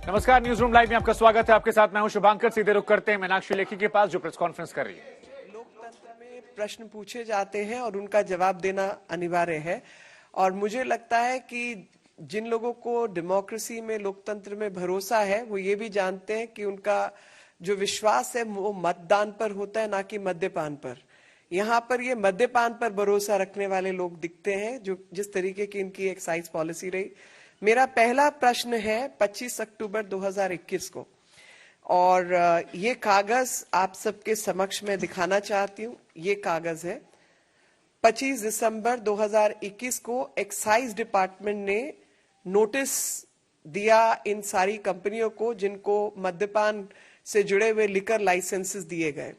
नमस्कार, news room live में आपका स्वागत है। आपके साथ मैं हूं शुभांकर। सीधे रुख करते हैं मीनाक्षी लेखी के पास जो प्रेस कॉन्फ्रेंस कर रही है। लोकतंत्र में प्रश्न पूछे जाते हैं और उनका जवाब देना अनिवार्य है। और मुझे लगता है कि जिन लोगों को डेमोक्रेसी में, लोकतंत्र में भरोसा है, वो ये भी जानते हैं कि उनका जो विश्वास है वो मतदान पर होता है, ना कि मद्यपान पर। यहाँ पर ये मद्यपान पर भरोसा रखने वाले लोग दिखते हैं, जो जिस तरीके की इनकी एक्साइज पॉलिसी रही। मेरा पहला प्रश्न है 25 अक्टूबर 2021 को, और ये कागज आप सबके समक्ष में दिखाना चाहती हूँ। ये कागज है 25 दिसंबर 2021 को एक्साइज डिपार्टमेंट ने नोटिस दिया इन सारी कंपनियों को जिनको मद्यपान से जुड़े हुए लिकर लाइसेंसेस दिए गए।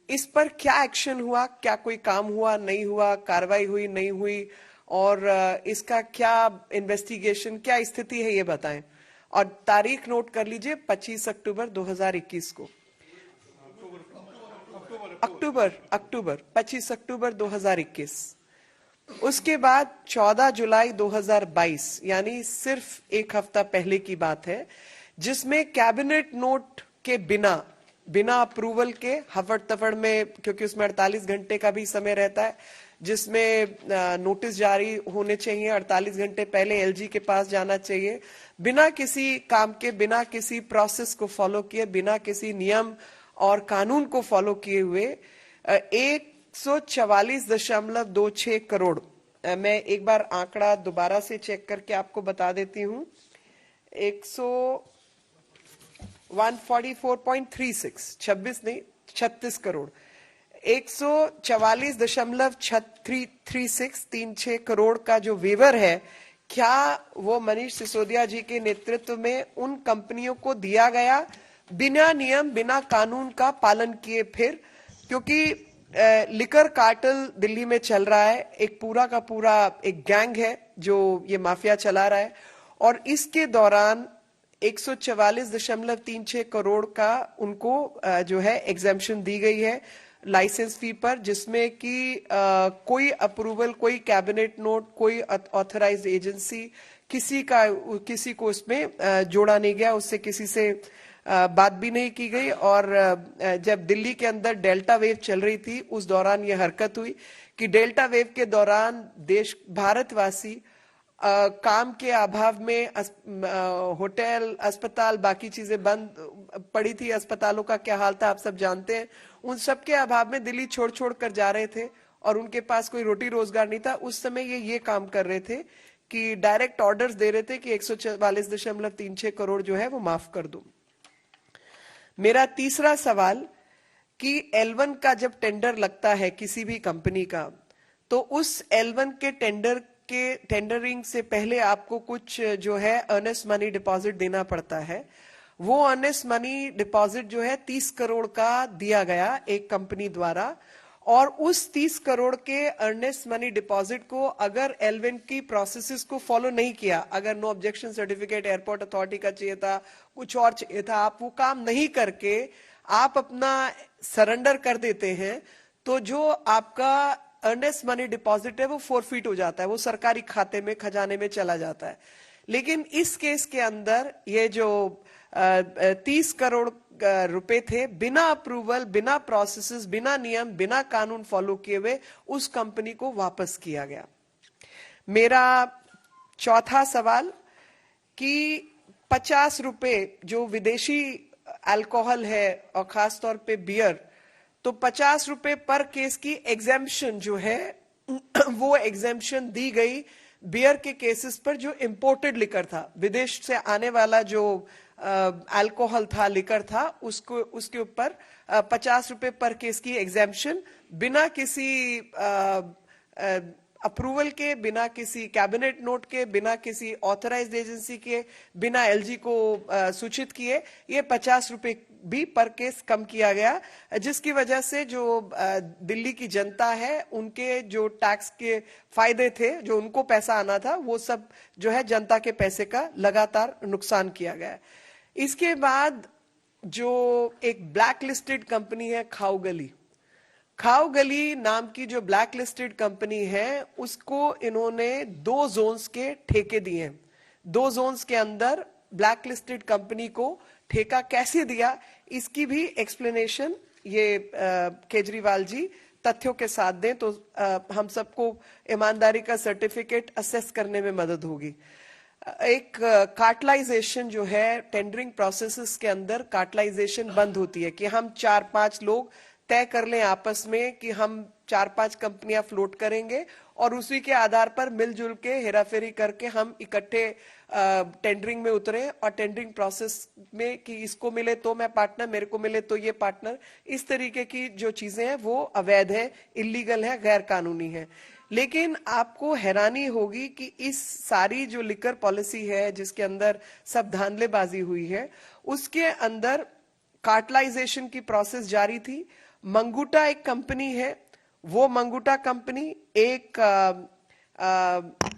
इस पर क्या एक्शन हुआ, क्या कोई काम हुआ, नहीं हुआ, कार्रवाई हुई, नहीं हुई, और इसका क्या इन्वेस्टिगेशन, क्या स्थिति है, ये बताएं। और तारीख नोट कर लीजिए 25 अक्टूबर 2021 को। अक्टूबर 25 अक्टूबर 2021। उसके बाद 14 जुलाई 2022, यानी सिर्फ एक हफ्ता पहले की बात है, जिसमें कैबिनेट नोट के बिना अप्रूवल के हफड़ तफड़ में, क्योंकि उसमें 48 घंटे का भी समय रहता है, जिसमें नोटिस जारी होने चाहिए 48 घंटे पहले एलजी के पास जाना चाहिए, बिना किसी काम के, बिना किसी प्रोसेस को फॉलो किए, बिना किसी नियम और कानून को फॉलो किए हुए 144.26 करोड़, मैं एक बार आंकड़ा दोबारा से चेक करके आपको बता देती हूँ, 144.36, 26 नहीं 36 करोड़, 144.36 करोड़ का जो वेवर है, क्या वो मनीष सिसोदिया जी के नेतृत्व में उन कंपनियों को दिया गया बिना नियम, बिना कानून का पालन किए? फिर क्योंकि लिकर कार्टेल दिल्ली में चल रहा है, एक पूरा का पूरा एक गैंग है जो ये माफिया चला रहा है, और इसके दौरान 144.36 करोड़ का उनको जो है एग्जेम्पशन दी गई है लाइसेंस फी पर, जिसमें कि कोई अप्रूवल, कोई कैबिनेट नोट, कोई ऑथराइज्ड एजेंसी, किसी को उसमें जोड़ा नहीं गया, उससे किसी से बात भी नहीं की गई। और जब दिल्ली के अंदर डेल्टा वेव चल रही थी, उस दौरान यह हरकत हुई कि डेल्टा वेव के दौरान भारतवासी काम के अभाव में होटल, अस्पताल, बाकी चीजें बंद पड़ी थी। अस्पतालों का क्या हाल था आप सब जानते हैं। उन सब के अभाव में दिल्ली छोड़ कर जा रहे थे और उनके पास कोई रोटी रोजगार नहीं था। उस समय ये काम कर रहे थे कि डायरेक्ट ऑर्डर्स दे रहे थे कि 144.36 करोड़ जो है वो माफ कर दो। मेरा तीसरा सवाल कि L1 का जब टेंडर लगता है किसी भी कंपनी का, तो उस L1 के टेंडरिंग से पहले आपको कुछ जो है अर्नेस्ट मनी डिपॉजिट देना पड़ता है। वो अर्नेस्ट मनी डिपॉजिट जो है 30 करोड़ का दिया गया एक कंपनी द्वारा, और उस 30 करोड़ के अर्नेस्ट मनी डिपॉजिट को अगर L1 की प्रोसेसेस को फॉलो नहीं किया, अगर no objection certificate airport authority का चाहिए था, कुछ और चाहिए था, आप वो काम नहीं करके आप अपना सरेंडर कर देते हैं, तो जो आपका अर्नेस्ट मनी डिपॉजिट है वो फोरफीट हो जाता है, वो सरकारी खाते में, खजाने में चला जाता है। लेकिन इस केस के अंदर ये जो 30 करोड़ रुपए थे, बिना अप्रूवल, बिना प्रोसेसेस, बिना नियम, बिना कानून फॉलो किए हुए उस कंपनी को वापस किया गया। मेरा चौथा सवाल कि 50 रुपए जो विदेशी अल्कोहल है और खासतौर पे बियर, तो 50 रुपए पर केस की एग्जेम्पशन जो है वो एग्जेम्पशन दी गई बियर के केसेस पर जो इंपोर्टेड लिकर था, विदेश से आने वाला जो अल्कोहल था, लिकर था, उसके ऊपर 50 रुपए पर केस की एग्जेम्पशन, बिना किसी अप्रूवल के, बिना किसी कैबिनेट नोट के, बिना किसी ऑथराइज्ड एजेंसी के, बिना एलजी को सूचित किए, ये 50 रुपए भी पर केस कम किया गया, जिसकी वजह से जो दिल्ली की जनता है, उनके जो टैक्स के फायदे थे, जो उनको पैसा आना था, वो सब जो है जनता के पैसे का लगातार नुकसान किया गया। इसके बाद जो एक ब्लैक लिस्टेड कंपनी है खाओ गली नाम की जो ब्लैक लिस्टेड कंपनी है, उसको इन्होंने 2 जोन्स के ठेके दिए हैं। 2 जोन्स के अंदर ब्लैक लिस्टेड कंपनी को ठेका कैसे दिया, इसकी भी एक्सप्लेनेशन ये केजरीवाल जी तथ्यों के साथ दें तो हम सबको ईमानदारी का सर्टिफिकेट असेस करने में मदद होगी। एक कार्टलाइजेशन जो है टेंडरिंग प्रोसेसेस के अंदर कार्टलाइजेशन बंद होती है कि हम 4-5 लोग तय कर लें आपस में कि हम 4-5 कंपनियां फ्लोट करेंगे और उसी के आधार पर मिलजुल के हेराफेरी करके हम इकट्ठे टेंडरिंग में उतरे और टेंडरिंग प्रोसेस में कि इसको मिले तो मैं पार्टनर, मेरे को मिले तो ये पार्टनर, इस तरीके की जो चीजें हैं वो अवैध है, इलीगल है, गैर कानूनी है। लेकिन आपको हैरानी होगी कि इस सारी जो लिकर पॉलिसी है जिसके अंदर सब धांधलेबाजी हुई है, उसके अंदर कार्टलाइजेशन की प्रोसेस जारी थी। मंगूटा एक कंपनी है, वो मंगूटा कंपनी एक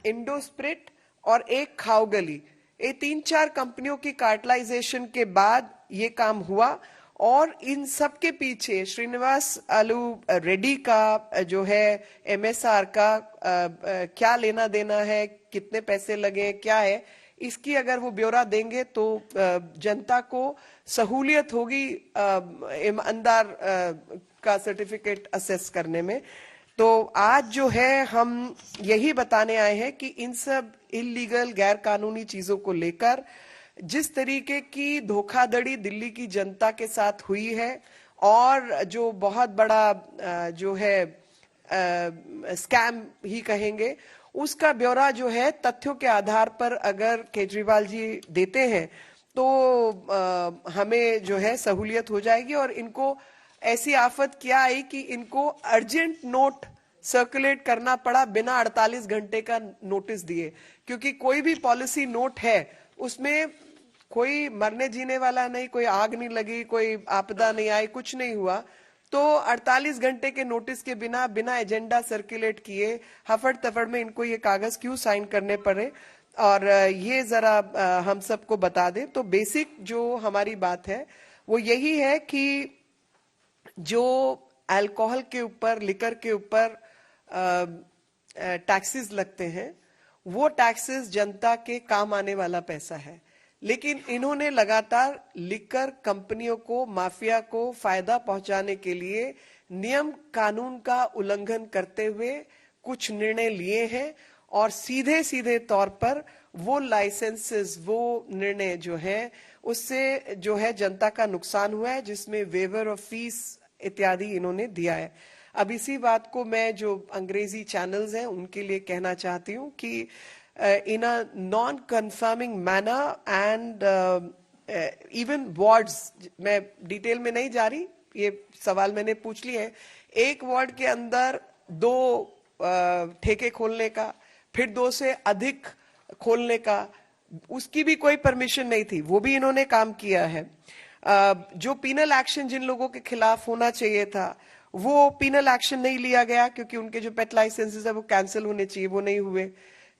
इंडोस्प्रिट और एक खाओगली, ये 3-4 कंपनियों की कार्टलाइजेशन के बाद ये काम हुआ और इन सब के पीछे श्रीनिवास आलू रेड्डी का जो है एमएसआर का क्या लेना देना है, कितने पैसे लगे, क्या है, इसकी अगर वो ब्यौरा देंगे तो जनता को सहूलियत होगी ईमानदार का सर्टिफिकेट असेस करने में। तो आज जो है हम यही बताने आए हैं कि इन सब इलीगल गैर कानूनी चीजों को लेकर जिस तरीके की धोखाधड़ी दिल्ली की जनता के साथ हुई है और जो बहुत बड़ा जो है स्कैम ही कहेंगे, उसका ब्यौरा जो है तथ्यों के आधार पर अगर केजरीवाल जी देते हैं तो हमें जो है सहूलियत हो जाएगी। और इनको ऐसी आफत क्या आई कि इनको अर्जेंट नोट सर्कुलेट करना पड़ा बिना 48 घंटे का नोटिस दिए, क्योंकि कोई भी पॉलिसी नोट है उसमें कोई मरने जीने वाला नहीं, कोई आग नहीं लगी, कोई आपदा नहीं आई, कुछ नहीं हुआ, तो 48 घंटे के नोटिस के बिना एजेंडा सर्कुलेट किए हफड़ तफड़ में इनको ये कागज क्यों साइन करने पड़े, और ये जरा हम सबको बता दें। तो बेसिक जो हमारी बात है वो यही है कि जो अल्कोहल के ऊपर, लिकर के ऊपर टैक्सेस लगते हैं, वो टैक्सेस जनता के काम आने वाला पैसा है, लेकिन इन्होंने लगातार लिकर कंपनियों को, माफिया को फायदा पहुंचाने के लिए नियम कानून का उल्लंघन करते हुए कुछ निर्णय लिए हैं और सीधे सीधे तौर पर वो लाइसेंसेस, वो निर्णय जो है उससे जो है जनता का नुकसान हुआ है, जिसमें वेवर ऑफ फीस इत्यादि इन्होंने दिया है। अब इसी बात को मैं जो अंग्रेजी चैनल्स हैं उनके लिए कहना चाहती हूँ कि in a non conforming manner and even wards, मैं डिटेल में नहीं जा रही, ये सवाल मैंने पूछ लिए है, एक वार्ड के अंदर 2 ठेके खोलने का, फिर 2 से अधिक खोलने का, उसकी भी कोई परमिशन नहीं थी, वो भी इन्होंने काम किया है। जो पीनल एक्शन जिन लोगों के खिलाफ होना चाहिए था वो पीनल एक्शन नहीं लिया गया, क्योंकि उनके जो पेट लाइसेंसेस है वो कैंसिल होने चाहिए, वो नहीं हुए।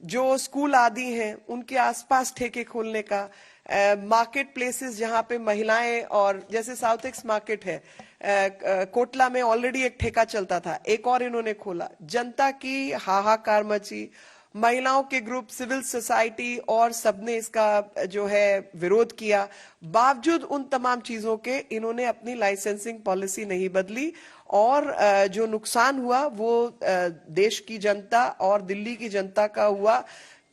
जो स्कूल आदि हैं उनके आसपास ठेके खोलने का, मार्केट प्लेसेस जहां पे महिलाएं, और जैसे साउथ एक्स मार्केट है, कोटला में ऑलरेडी एक ठेका चलता था, एक और इन्होंने खोला, जनता की हाहाकार मची, महिलाओं के ग्रुप, सिविल सोसाइटी और सबने इसका जो है विरोध किया। बावजूद उन तमाम चीजों के इन्होंने अपनी लाइसेंसिंग पॉलिसी नहीं बदली और जो नुकसान हुआ वो देश की जनता और दिल्ली की जनता का हुआ,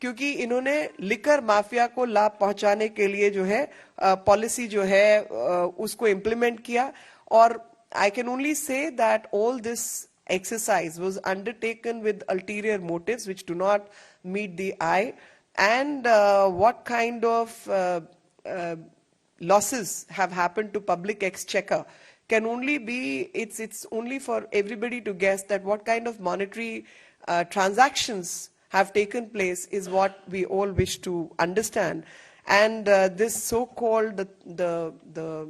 क्योंकि इन्होंने लिकर माफिया को लाभ पहुंचाने के लिए जो है पॉलिसी जो है उसको इम्प्लीमेंट किया। और I can only say that all this exercise was undertaken with ulterior motives which do not meet the eye, and what kind of losses have happened to public exchequer can only be, it's only for everybody to guess that what kind of monetary transactions have taken place is what we all wish to understand. And this so-called the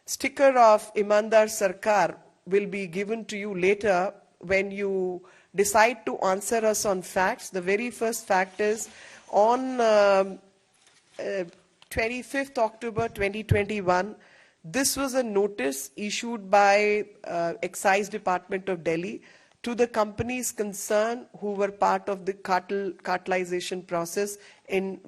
sticker of Imandar Sarkar will be given to you later when you decide to answer us on facts. The very first fact is on 25th October 2021, this was a notice issued by Excise Department of Delhi to the companies concerned who were part of the cartelization process in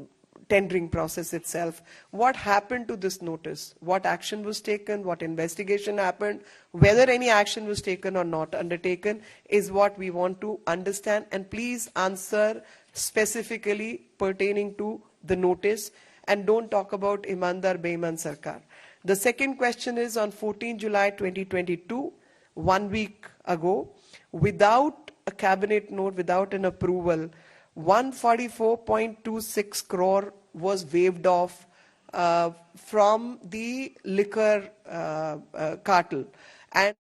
tendering process itself. What happened to this notice? What action was taken? What investigation happened? Whether any action was taken or not undertaken is what we want to understand. And please answer specifically pertaining to the notice and don't talk about Imandar Beiman Sarkar. The second question is on 14 July 2022, 1 week ago, without a cabinet note, without an approval, 144.26 crore was waived off from the liquor cartel. And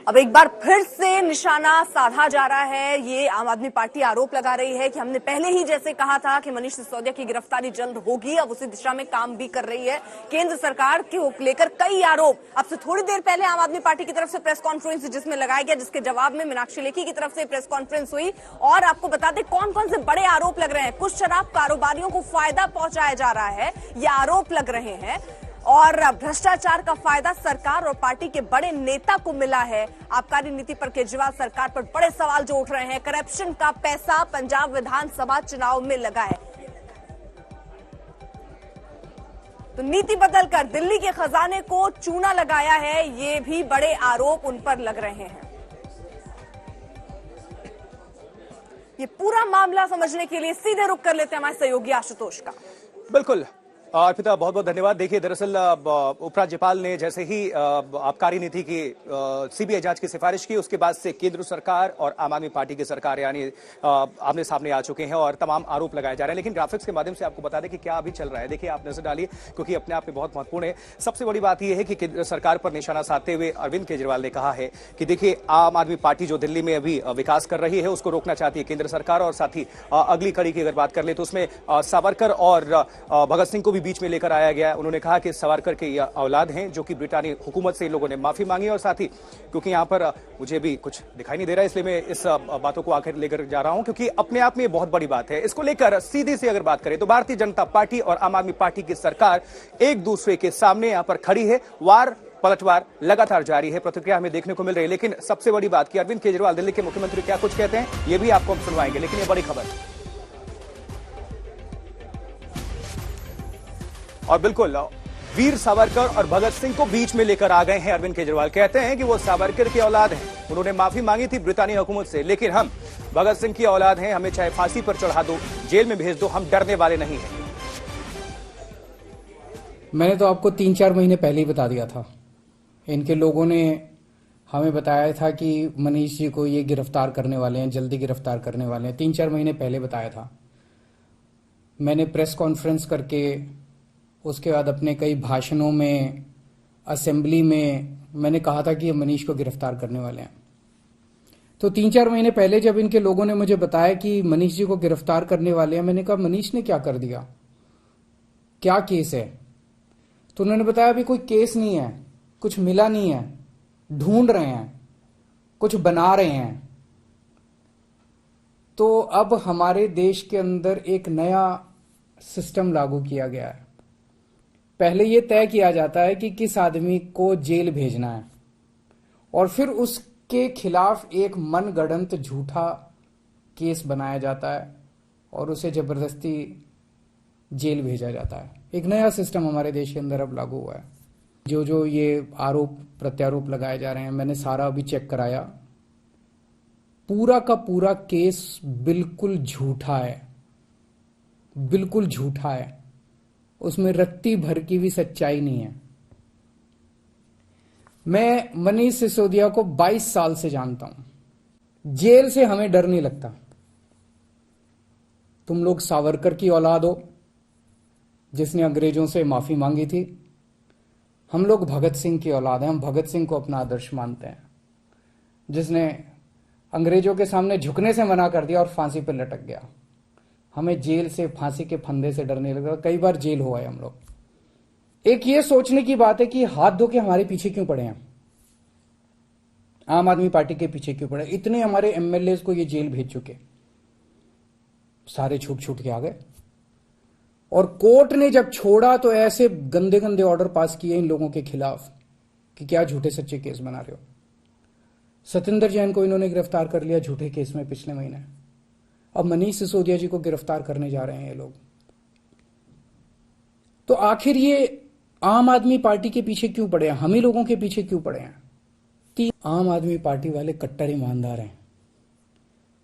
अब एक बार फिर से निशाना साधा जा रहा है। ये आम आदमी पार्टी आरोप लगा रही है कि हमने पहले ही जैसे कहा था कि मनीष सिसोदिया की गिरफ्तारी जल्द होगी, अब उसी दिशा में काम भी कर रही है केंद्र सरकार को लेकर कई आरोप। अब से थोड़ी देर पहले आम आदमी पार्टी की तरफ से प्रेस कॉन्फ्रेंस जिसमें लगाया गया, जिसके जवाब में मीनाक्षी लेखी की तरफ से प्रेस कॉन्फ्रेंस हुई और आपको बता दें कौन कौन से बड़े आरोप लग रहे हैं। कुछ शराब कारोबारियों को फायदा पहुंचाया जा रहा है, ये आरोप लग रहे हैं और भ्रष्टाचार का फायदा सरकार और पार्टी के बड़े नेता को मिला है। आबकारी नीति पर केजरीवाल सरकार पर बड़े सवाल जो उठ रहे हैं। करप्शन का पैसा पंजाब विधानसभा चुनाव में लगा है, तो नीति बदलकर दिल्ली के खजाने को चूना लगाया है, ये भी बड़े आरोप उन पर लग रहे हैं। ये पूरा मामला समझने के लिए सीधे रुख कर लेते हैं हमारे सहयोगी आशुतोष का। बिल्कुल अर्पिता, बहुत बहुत धन्यवाद। देखिए, दरअसल उपराज्यपाल ने जैसे ही आबकारी नीति की सीबीआई जांच की सिफारिश की, उसके बाद से केंद्र सरकार और आम आदमी पार्टी की सरकार यानी आमने सामने आ चुके हैं और तमाम आरोप लगाए जा रहे हैं। लेकिन ग्राफिक्स के माध्यम से आपको बता दें कि क्या अभी चल रहा है। देखिए, आप नजर डालिए क्योंकि अपने आप में बहुत महत्वपूर्ण है। सबसे बड़ी बात यह है कि केंद्र सरकार पर निशाना साधते हुए अरविंद केजरीवाल ने कहा है कि देखिए, आम आदमी पार्टी जो दिल्ली में अभी विकास कर रही है उसको रोकना चाहती है केंद्र सरकार, और साथ ही अगली कड़ी की अगर बात कर ले तो उसमें सावरकर और भगत सिंह को भी बीच में लेकर आया गया। उन्होंने कहा कि सावरकर के औलाद हैं जो कि ब्रिटानी हुकूमत से इन लोगों ने माफी मांगी, और साथ ही क्योंकि यहां पर मुझे भी कुछ दिखाई नहीं दे रहा है इसलिए मैं इस बातों को आखिर लेकर जा रहा हूं क्योंकि अपने आप में बहुत बड़ी बात है। इसको लेकर सीधी सी अगर बात करें तो भारतीय जनता पार्टी और आम आदमी पार्टी की सरकार एक दूसरे के सामने यहां पर खड़ी है। वार पलटवार लगातार जारी है, प्रतिक्रिया हमें देखने को मिल रही है। लेकिन सबसे बड़ी बात कि अरविंद केजरीवाल दिल्ली के मुख्यमंत्री क्या कुछ कहते हैं यह भी आपको हम सुनवाएंगे। लेकिन यह बड़ी खबर, और बिल्कुल वीर सावरकर और भगत सिंह को बीच में लेकर आ गए हैं अरविंद केजरीवाल। कहते हैं कि वो सावरकर की औलाद हैं, उन्होंने माफी मांगी थी ब्रिटानी हुकूमत से, लेकिन हम भगत सिंह की औलाद हैं, हमें चाहे फांसी पर चढ़ा दो, जेल में भेज दो, हम डरने वाले नहीं हैं। मैंने तो आपको 3-4 महीने पहले ही बता दिया था। इनके लोगों ने हमें बताया था कि मनीष जी को ये गिरफ्तार करने वाले हैं, जल्दी गिरफ्तार करने वाले हैं। 3-4 महीने पहले बताया था। मैंने प्रेस कॉन्फ्रेंस करके उसके बाद अपने कई भाषणों में, असेंबली में मैंने कहा था कि ये मनीष को गिरफ्तार करने वाले हैं। तो 3-4 महीने पहले जब इनके लोगों ने मुझे बताया कि मनीष जी को गिरफ्तार करने वाले हैं, मैंने कहा मनीष ने क्या कर दिया, क्या केस है? तो उन्होंने बताया अभी कोई केस नहीं है, कुछ मिला नहीं है, ढूंढ रहे हैं, कुछ बना रहे हैं। तो अब हमारे देश के अंदर एक नया सिस्टम लागू किया गया है। पहले यह तय किया जाता है कि किस आदमी को जेल भेजना है और फिर उसके खिलाफ एक मनगढ़ंत झूठा केस बनाया जाता है और उसे जबरदस्ती जेल भेजा जाता है। एक नया सिस्टम हमारे देश के अंदर अब लागू हुआ है। जो जो ये आरोप प्रत्यारोप लगाए जा रहे हैं, मैंने सारा अभी चेक कराया। पूरा का पूरा केस बिल्कुल झूठा है, बिल्कुल झूठा है। उसमें रत्ती भर की भी सच्चाई नहीं है। मैं मनीष सिसोदिया को 22 साल से जानता हूं। जेल से हमें डर नहीं लगता। तुम लोग सावरकर की औलाद हो जिसने अंग्रेजों से माफी मांगी थी। हम लोग भगत सिंह की औलाद हैं। हम भगत सिंह को अपना आदर्श मानते हैं, जिसने अंग्रेजों के सामने झुकने से मना कर दिया और फांसी पर लटक गया। हमें जेल से, फांसी के फंदे से डर नहीं लगा। कई बार जेल हुआ है हम लोग। एक ये सोचने की बात है कि हाथ धो के हमारे पीछे क्यों पड़े हैं, आम आदमी पार्टी के पीछे क्यों पड़े। इतने हमारे एमएलए को ये जेल भेज चुके, सारे छूट छूट के आ गए। और कोर्ट ने जब छोड़ा तो ऐसे गंदे गंदे ऑर्डर पास किए इन लोगों के खिलाफ कि क्या झूठे सच्चे केस बना रहे हो। सत्येंद्र जैन को इन्होंने गिरफ्तार कर लिया झूठे केस में पिछले महीने। अब मनीष सिसोदिया जी को गिरफ्तार करने जा रहे हैं ये लोग। तो आखिर ये आम आदमी पार्टी के पीछे क्यों पड़े हैं, हम ही लोगों के पीछे क्यों पड़े हैं? आम आदमी पार्टी वाले कट्टर ईमानदार हैं।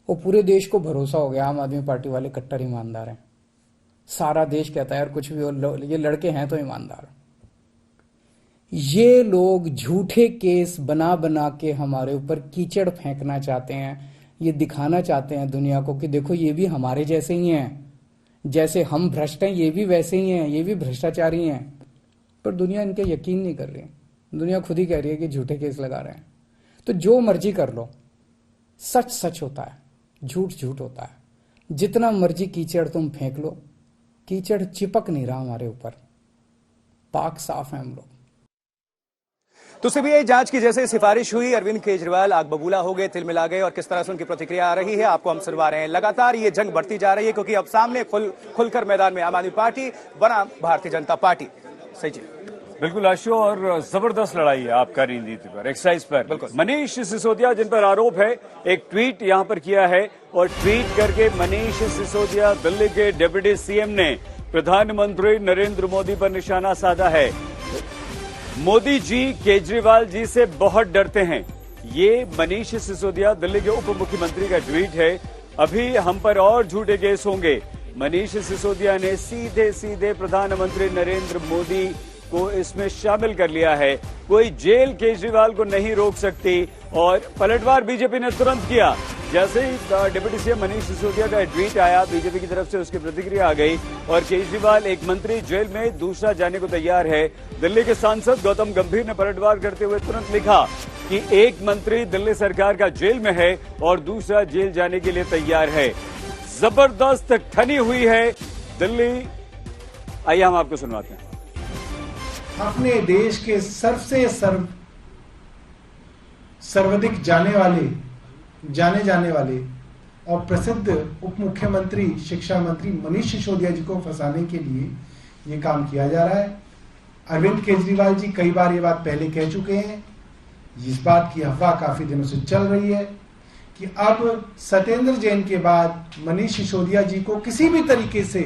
वो पूरे देश को भरोसा हो गया आम आदमी पार्टी वाले कट्टर ईमानदार हैं। सारा देश कहता है यार कुछ भी हो, ये लड़के हैं तो ईमानदार। ये लोग झूठे केस बना बना के हमारे ऊपर कीचड़ फेंकना चाहते हैं। ये दिखाना चाहते हैं दुनिया को कि देखो ये भी हमारे जैसे ही हैं, जैसे हम भ्रष्ट हैं ये भी वैसे ही हैं, ये भी भ्रष्टाचारी हैं। पर दुनिया इनके यकीन नहीं कर रही। दुनिया खुद ही कह रही है कि झूठे केस लगा रहे हैं। तो जो मर्जी कर लो, सच सच होता है, झूठ झूठ होता है। जितना मर्जी कीचड़ तुम फेंक लो, कीचड़ चिपक नहीं रहा हमारे ऊपर। पाक साफ है हम लोग। तो सीबीआई जांच की जैसे सिफारिश हुई, अरविंद केजरीवाल आग बबूला हो गए, तिलमिला गए, और किस तरह से उनकी प्रतिक्रिया आ रही है आपको हम सुनवा रहे हैं। लगातार ये जंग बढ़ती जा रही है क्योंकि अब सामने खुलकर मैदान में आम आदमी पार्टी बनाम भारतीय जनता पार्टी। सही जी, बिल्कुल आशु, और जबरदस्त लड़ाई है आबकारी नीति पर, एक्साइज पर। मनीष सिसोदिया जिन पर आरोप है, एक ट्वीट यहां पर किया है और ट्वीट करके मनीष सिसोदिया दिल्ली के डिप्टी सीएम ने प्रधानमंत्री नरेंद्र मोदी पर निशाना साधा है। मोदी जी केजरीवाल जी से बहुत डरते हैं, ये मनीष सिसोदिया दिल्ली के उप मुख्यमंत्री का ट्वीट है। अभी हम पर और झूठे केस होंगे। मनीष सिसोदिया ने सीधे सीधे प्रधानमंत्री नरेंद्र मोदी को इसमें शामिल कर लिया है। कोई जेल केजरीवाल को नहीं रोक सकती, और पलटवार बीजेपी ने तुरंत किया। जैसे ही डिप्टी सीएम मनीष सिसोदिया का ट्वीट आया, बीजेपी की तरफ से उसकी प्रतिक्रिया आ गई और केजरीवाल एक मंत्री जेल में, दूसरा जाने को तैयार है। दिल्ली के सांसद गौतम गंभीर ने पलटवार करते हुए तुरंत लिखा कि एक मंत्री दिल्ली सरकार का जेल में है और दूसरा जेल जाने के लिए तैयार है। जबरदस्त ठनी हुई है दिल्ली। आइए हम आपको सुनवाते हैं। अपने देश के सर्वाधिक जाने जाने वाले और प्रसिद्ध उप मुख्यमंत्री शिक्षा मंत्री मनीष सिसोदिया जी को फंसाने के लिए ये काम किया जा रहा है। अरविंद केजरीवाल जी कई बार ये बात पहले कह चुके हैं। इस बात की अफवाह काफी दिनों से चल रही है कि अब सत्येंद्र जैन के बाद मनीष सिसोदिया जी को किसी भी तरीके से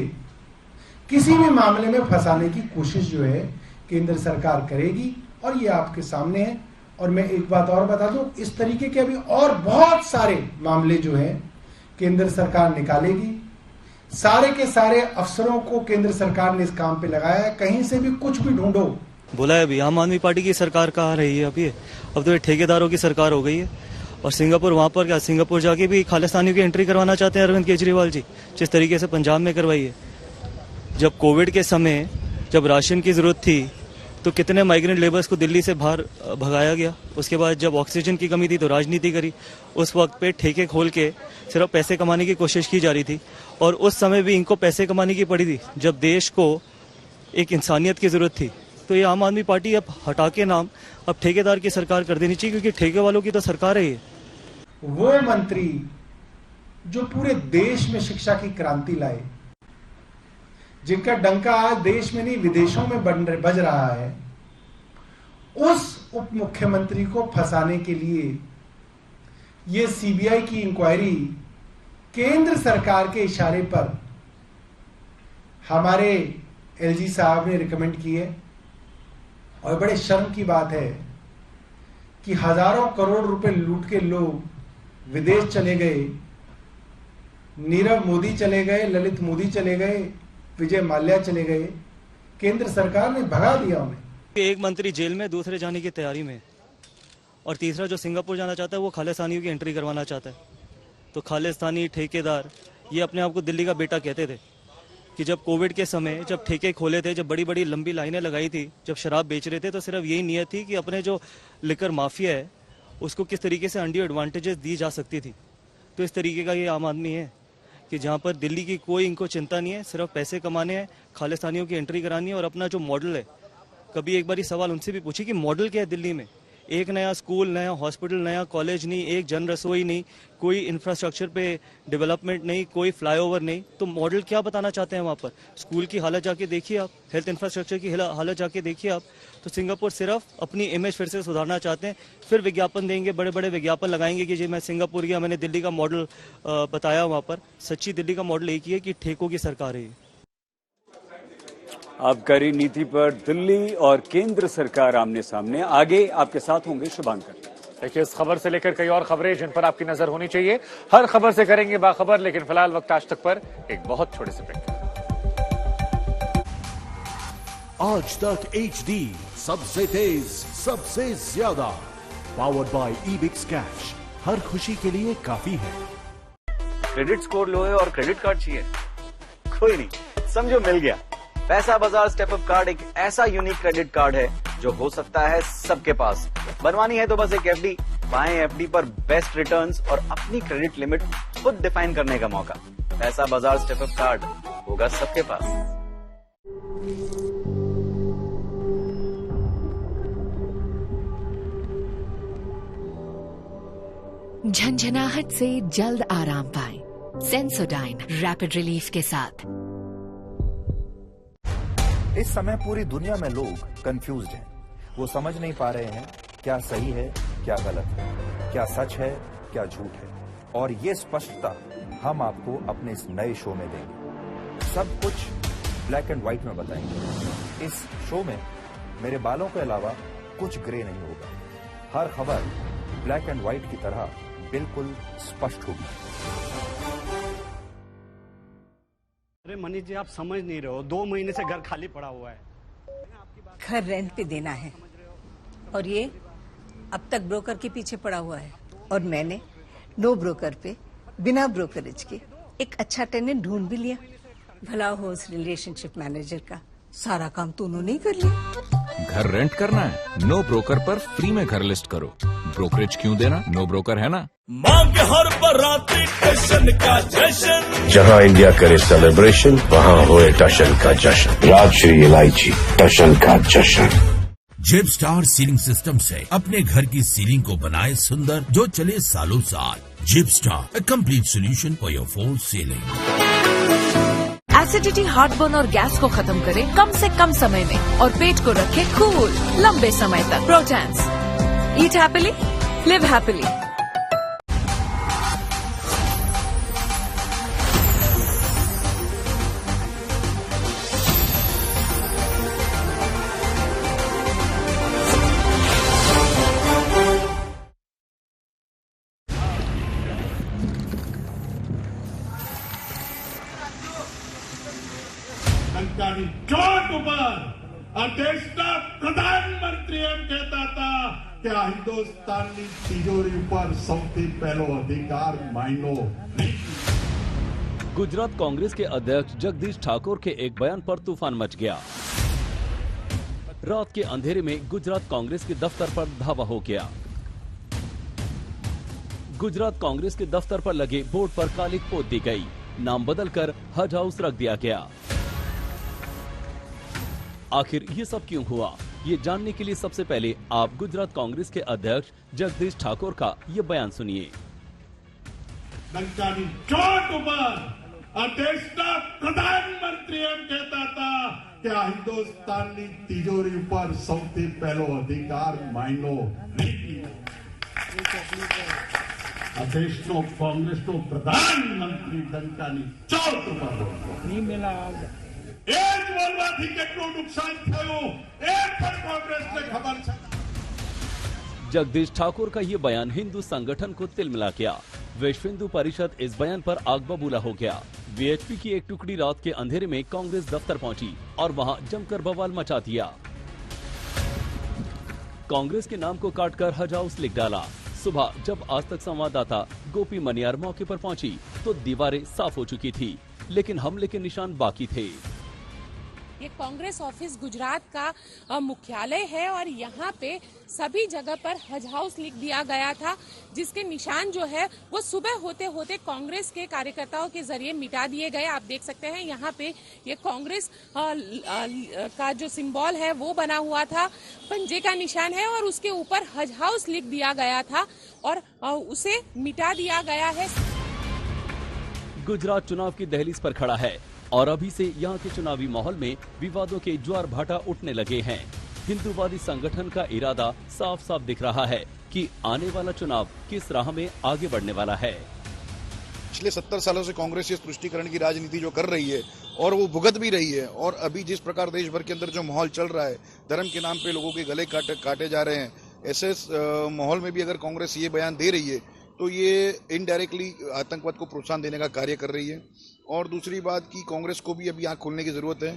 किसी भी मामले में फंसाने की कोशिश जो है केंद्र सरकार करेगी, और ये आपके सामने है। और मैं एक बात और बता दूं, इस तरीके के अभी और बहुत सारे मामले जो हैं केंद्र सरकार निकालेगी। सारे के सारे अफसरों को केंद्र सरकार ने इस काम पे लगाया है। कहीं से भी कुछ भी ढूंढो। बोला है अभी आम आदमी पार्टी की सरकार कहाँ रही है अभी? अब तो ये ठेकेदारों की सरकार हो गई है। और सिंगापुर, वहां पर क्या सिंगापुर जाके भी खालिस्तानियों की एंट्री करवाना चाहते हैं अरविंद केजरीवाल जी, जिस तरीके से पंजाब में करवाई है। जब कोविड के समय जब राशन की जरूरत थी तो कितने माइग्रेंट लेबर्स को दिल्ली से बाहर भगाया गया। उसके बाद जब ऑक्सीजन की कमी थी तो राजनीति करी। उस वक्त पे ठेके खोल के सिर्फ पैसे कमाने की कोशिश की जा रही थी, और उस समय भी इनको पैसे कमाने की पड़ी थी जब देश को एक इंसानियत की जरूरत थी। तो ये आम आदमी पार्टी अब हटा के नाम अब ठेकेदार की सरकार कर देनी चाहिए, क्योंकि ठेके वालों की तो सरकार है ये। वो मंत्री जो पूरे देश में शिक्षा की क्रांति लाए, जिनका डंका आज देश में नहीं विदेशों में बज रहा है, उस उप मुख्यमंत्री को फंसाने के लिए ये सीबीआई की इंक्वायरी केंद्र सरकार के इशारे पर हमारे एलजी साहब ने रिकमेंड की है। और बड़े शर्म की बात है कि हजारों करोड़ रुपए लूट के लोग विदेश चले गए। नीरव मोदी चले गए, ललित मोदी चले गए, विजय माल्या चले गए। केंद्र सरकार ने भगा दिया उन्हें। एक मंत्री जेल में, दूसरे जाने की तैयारी में, और तीसरा जो सिंगापुर जाना चाहता है वो खालिस्तानियों की एंट्री करवाना चाहता है। तो खालिस्तानी ठेकेदार ये अपने आप को दिल्ली का बेटा कहते थे कि जब कोविड के समय जब ठेके खोले थे, जब बड़ी बड़ी लंबी लाइनें लगाई थी, जब शराब बेच रहे थे, तो सिर्फ यही नीयत थी कि अपने जो लिकर माफिया है उसको किस तरीके से अनड्यू एडवांटेजेस दी जा सकती थी। तो इस तरीके का ये आम आदमी है कि जहाँ पर दिल्ली की कोई इनको चिंता नहीं है, सिर्फ पैसे कमाने हैं, खालिस्तानियों की एंट्री करानी है। और अपना जो मॉडल है, कभी एक बार सवाल उनसे भी पूछिए कि मॉडल क्या है दिल्ली में? एक नया स्कूल, नया हॉस्पिटल, नया कॉलेज नहीं, एक जन रसोई नहीं, कोई इंफ्रास्ट्रक्चर पे डेवलपमेंट नहीं, कोई फ्लाईओवर नहीं। तो मॉडल क्या बताना चाहते हैं वहाँ पर? स्कूल की हालत जाके देखिए आप, हेल्थ इंफ्रास्ट्रक्चर की हालत जाके देखिए आप। तो सिंगापुर सिर्फ अपनी इमेज फिर से सुधारना चाहते हैं, फिर विज्ञापन देंगे, बड़े बड़े विज्ञापन लगाएंगे कि जी मैं सिंगापुर गया, मैंने दिल्ली का मॉडल बताया वहाँ पर। सच्ची दिल्ली का मॉडल एक ही है कि ठेकों की सरकार है। आबकारी नीति पर दिल्ली और केंद्र सरकार आमने सामने। आगे आपके साथ होंगे शुभांकर। देखिए, इस खबर से लेकर कई और खबरें जिन पर आपकी नजर होनी चाहिए, हर खबर से करेंगे बाखबर, लेकिन फिलहाल वक्त आज तक पर एक बहुत छोटे से ब्रेक। आज तक HD, सबसे तेज, सबसे ज्यादा, पावर्ड बाय ईबिक्स कैश, हर खुशी के लिए काफी है। क्रेडिट स्कोर लो है और क्रेडिट कार्ड चाहिए? कोई नहीं, समझो मिल गया। पैसा बाजार स्टेप अप कार्ड एक ऐसा यूनिक क्रेडिट कार्ड है जो हो सकता है सबके पास। बनवानी है तो बस एक FD, पाएं FD पर बेस्ट रिटर्न्स और अपनी क्रेडिट लिमिट खुद डिफाइन करने का मौका। पैसा बाजार स्टेप अप कार्ड होगा सबके पास। झंझनाहट से जल्द आराम पाएं, सेंसोडाइन रैपिड रिलीफ के साथ। इस समय पूरी दुनिया में लोग कंफ्यूज्ड हैं। वो समझ नहीं पा रहे हैं क्या सही है, क्या गलत है, क्या सच है, क्या झूठ है। और ये स्पष्टता हम आपको अपने इस नए शो में देंगे। सब कुछ ब्लैक एंड व्हाइट में बताएंगे। इस शो में मेरे बालों के अलावा कुछ ग्रे नहीं होगा। हर खबर ब्लैक एंड व्हाइट की तरह बिल्कुल स्पष्ट होगी। अरे मनीष जी, आप समझ नहीं रहे हो, 2 महीने से घर खाली पड़ा हुआ है। घर रेंट पे देना है और ये अब तक ब्रोकर के पीछे पड़ा हुआ है। और मैंने नो ब्रोकर पे बिना ब्रोकरेज के एक अच्छा टेनेंट ढूंढ भी लिया। भला हो उस रिलेशनशिप मैनेजर का, सारा काम तो उन्होंने ही कर लिया। घर रेंट करना है, नो ब्रोकर पर फ्री में घर लिस्ट करो। ब्रोकरेज क्यों देना, नो ब्रोकर है ना। मांग हर बराती टशन का जश्न, जहां इंडिया करे सेलिब्रेशन, वहां होए टशन का जश्न। राजश्री इलायची, टशन का जश्न। जिप स्टार सीलिंग सिस्टम से अपने घर की सीलिंग को बनाए सुंदर, जो चले सालों साल। Zip star, a complete solution for your fall ceiling. Acidity, heartburn और गैस को खत्म करें कम से कम समय में और पेट को रखें कूल लंबे समय तक। प्रोटैंस, ईट हैप्पीली, लिव हैप्पीली। प्रधानमंत्री एम कहता था क्या हिंदुस्तानी तिजोरी पर सौથી पहलो अधिकार मायनो। गुजरात कांग्रेस के अध्यक्ष जगदीश ठाकुर के एक बयान पर तूफान मच गया। रात के अंधेरे में गुजरात कांग्रेस के दफ्तर पर धावा हो गया। गुजरात कांग्रेस के दफ्तर पर लगे बोर्ड पर कालिक पोत दी गई, नाम बदलकर हज हाउस रख दिया गया। आखिर ये सब क्यों हुआ, ये जानने के लिए सबसे पहले आप गुजरात कांग्रेस के अध्यक्ष जगदीश ठाकुर का ये बयान सुनिए। प्रधानमंत्री एम कहता था क्या हिंदुस्तानी तिजोरी पर सौથી पहलो अधिकार मायनो આ દેશનો કોંગ્રેસનો પ્રધાનમંત્રી ડંકાની ચોટ ઉપર નહીં મેલા એ જ બોલવાથી કેટલું નુકસાન થયું એ પણ કોંગ્રેસને ખબર છે। जगदीश ठाकुर का ये बयान हिंदू संगठन को तिलमिला गया। विश्व हिंदू परिषद इस बयान पर आग बबूला हो गया। वीएचपी की एक टुकड़ी रात के अंधेरे में कांग्रेस दफ्तर पहुंची और वहां जमकर बवाल मचा दिया। कांग्रेस के नाम को काटकर हज हाउस लिख डाला। सुबह जब आज तक संवाददाता गोपी मनियार मौके पर पहुंची तो दीवारें साफ हो चुकी थी, लेकिन हमले के निशान बाकी थे। ये कांग्रेस ऑफिस गुजरात का मुख्यालय है और यहाँ पे सभी जगह पर हज हाउस लिख दिया गया था, जिसके निशान जो है वो सुबह होते होते कांग्रेस के कार्यकर्ताओं के जरिए मिटा दिए गए। आप देख सकते हैं यहाँ पे ये कांग्रेस का जो सिंबल है वो बना हुआ था, पंजे का निशान है और उसके ऊपर हज हाउस लिख दिया गया था और उसे मिटा दिया गया है। गुजरात चुनाव की दहलीज पर खड़ा है और अभी से यहाँ के चुनावी माहौल में विवादों के ज्वार भाटा उठने लगे हैं। हिंदूवादी संगठन का इरादा साफ साफ दिख रहा है कि आने वाला चुनाव किस राह में आगे बढ़ने वाला है। पिछले 70 सालों से कांग्रेस इस तुष्टीकरण की राजनीति जो कर रही है और वो भुगत भी रही है, और अभी जिस प्रकार देश भर के अंदर जो माहौल चल रहा है, धर्म के नाम पे लोगों के गले काटे जा रहे हैं, ऐसे माहौल में भी अगर कांग्रेस ये बयान दे रही है तो ये इनडायरेक्टली आतंकवाद को प्रोत्साहन देने का कार्य कर रही है। और दूसरी बात कि कांग्रेस को भी अभी आंख खोलने की जरूरत है।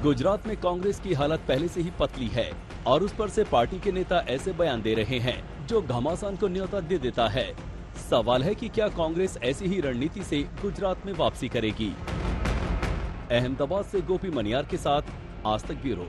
गुजरात में कांग्रेस की हालत पहले से ही पतली है और उस पर से पार्टी के नेता ऐसे बयान दे रहे हैं जो घमासान को न्योता दे देता है। सवाल है कि क्या कांग्रेस ऐसी ही रणनीति से गुजरात में वापसी करेगी। अहमदाबाद से गोपी मनियार के साथ आज तक ब्यूरो।